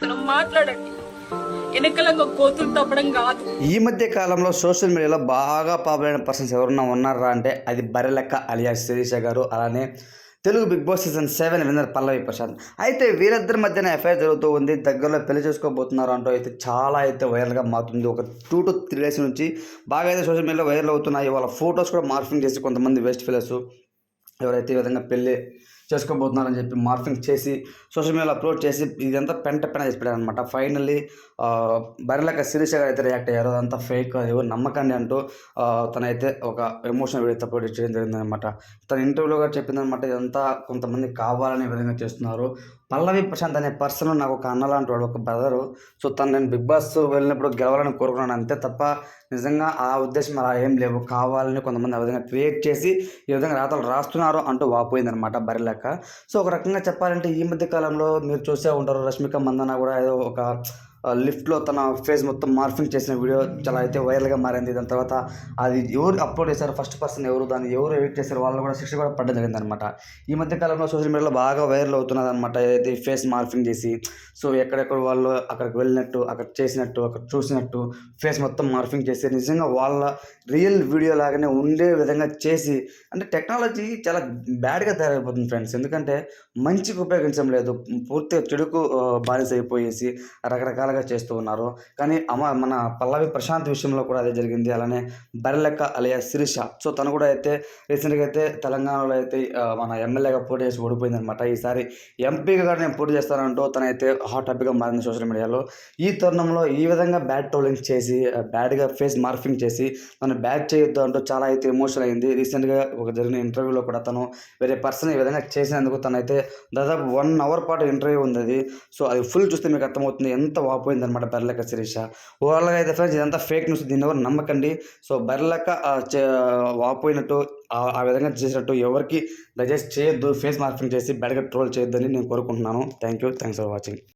మాట్లాడుతున్నాం, మాట్లాడండి. వెనకలంగా కోతులు తప్పడం కాదు. ఈ మధ్య కాలంలో సోషల్ మీడియాలో బాగా పాపులర్ అయిన పర్సన్స్ ఎవరన్నా ఉన్నారా అంటే అది బర్రెలెక్క అలియాస్ శిరీష గారు, అలానే Telugu Big Boss season 7 winner Pallavi Prashanth. అయితే వీరిద్దరి మధ్యన ఎఫ్ఐఆర్ జరుగుతూ ఉంది. దగ్గరలో పెళ్లి చేసుకోబోతున్నారు అంటూ అయితే చాలా అయితే వైరల్గా మారుతుంది. ఒక 2 to 3 days నుంచి బాగా అయితే సోషల్ మీడియాలో వైరల్ అవుతున్నాయి. వాళ్ళ ఫొటోస్ కూడా మార్ఫింగ్ చేసి కొంతమంది వేస్ట్ ఫిలర్స్ ఎవరైతే ఈ విధంగా పెళ్ళి చేసుకోబోతున్నారని చెప్పి మార్ఫింగ్ చేసి సోషల్ మీడియాలో అప్లోడ్ చేసి ఇదంతా పెంట చేసి పెట్టారు అనమాట. ఫైనల్లీ బర్రెలెక్క శిరీష గారు అయితే రియాక్ట్ అయ్యారు. అదంతా ఫేక్, ఎవరు నమ్మకండి అంటూ తనైతే ఒక ఎమోషనల్ వీడియో అప్లోడ్ చేయడం జరిగిందనమాట. తన ఇంటర్వ్యూలో కూడా చెప్పిందనమాట, ఇదంతా కొంతమంది కావాలనే విధంగా చేస్తున్నారు. పల్లవి ప్రశాంత్ అనే పర్సన్ నాకు ఒక అన్న లాంటి వాడు, ఒక బ్రదరు. సో తను నేను బిగ్ బాస్ వెళ్ళినప్పుడు గెలవాలని కోరుకున్నాను అంతే తప్ప నిజంగా ఆ ఉద్దేశం అలా ఏం లేవు. కావాలని కొంతమంది ఆ విధంగా క్రియేట్ చేసి ఈ విధంగా రాతలు రాస్తున్నారు అంటూ వాపోయిందనమాట బర్రెలెక్క. సో ఒక రకంగా చెప్పాలంటే ఈ మధ్య కాలంలో మీరు చూసే ఉంటారు, రష్మిక మందన కూడా ఏదో ఒక లిఫ్ట్లో తన ఫేస్ మొత్తం మార్ఫింగ్ చేసిన వీడియో చాలా అయితే వైరల్గా మారింది. దాని తర్వాత అది ఎవరు అప్లోడ్ చేశారు, ఫస్ట్ పర్సన్ ఎవరు, దాన్ని ఎవరు ఎడిట్ చేశారు, వాళ్ళు కూడా శిక్ష కూడా పడ్డం జరిగిందనమాట. ఈ మధ్య కాలంలో సోషల్ మీడియాలో బాగా వైరల్ అవుతున్నది అనమాట. ఏదైతే ఫేస్ మార్ఫింగ్ చేసి సో ఎక్కడెక్కడ వాళ్ళు అక్కడికి వెళ్ళినట్టు, అక్కడ చేసినట్టు, అక్కడ చూసినట్టు ఫేస్ మొత్తం మార్ఫింగ్ చేసి నిజంగా వాళ్ళ రియల్ వీడియో లాగానే ఉండే విధంగా చేసి, అంటే టెక్నాలజీ చాలా బ్యాడ్గా తయారైపోతుంది ఫ్రెండ్స్. ఎందుకంటే మంచికి ఉపయోగించడం లేదు, పూర్తిగా చెడుకు బానిస అయిపోయేసి రకరకాలుగా చేస్తూ ఉన్నారు. కానీ మన పల్లవి ప్రశాంత్ విషయంలో కూడా అదే జరిగింది. అలానే బర్రెలెక్క అలియాస్ శిరీష, సో తను కూడా అయితే రీసెంట్గా అయితే తెలంగాణలో అయితే మన ఎమ్మెల్యేగా పోటీ చేసి ఓడిపోయిందనమాట. ఈసారి ఎంపీగా కూడా నేను పోటీ చేస్తానంటూ తనైతే హాట్ టాపిక్గా మారింది సోషల్ మీడియాలో. ఈ తరుణంలో ఈ విధంగా బ్యాడ్ ట్రోలింగ్ చేసి బ్యాడ్గా ఫేస్ మార్ఫింగ్ చేసి తను బ్యాడ్ చేయొద్దు అంటూ చాలా అయితే ఎమోషనల్ అయింది. రీసెంట్గా ఒక జరిగిన ఇంటర్వ్యూలో కూడా తను వేరే పర్సన్ ఈ విధంగా చేసినందుకు తనైతే దాదాపు 1 hour పాటు ఇంటర్వ్యూ ఉంది అది. సో అది ఫుల్ చూస్తే మీకు అర్థమవుతుంది ఎంత వాపోయిందనమాట బర్రెలెక్క శిరీష. ఓవరాల్గా అయితే ఫ్రెండ్స్ ఇదంతా ఫేక్ న్యూస్, దీన్ని ఎవరు నమ్మకండి. సో బర్రెలెక్క వాపోయినట్టు ఆ విధంగా చేసినట్టు ఎవరికి దయచేసి చేయొద్దు. ఫేస్ మార్ఫింగ్ చేసి బ్యాడ్గా ట్రోల్ చేయొద్దని నేను కోరుకుంటున్నాను. Thanks for watching.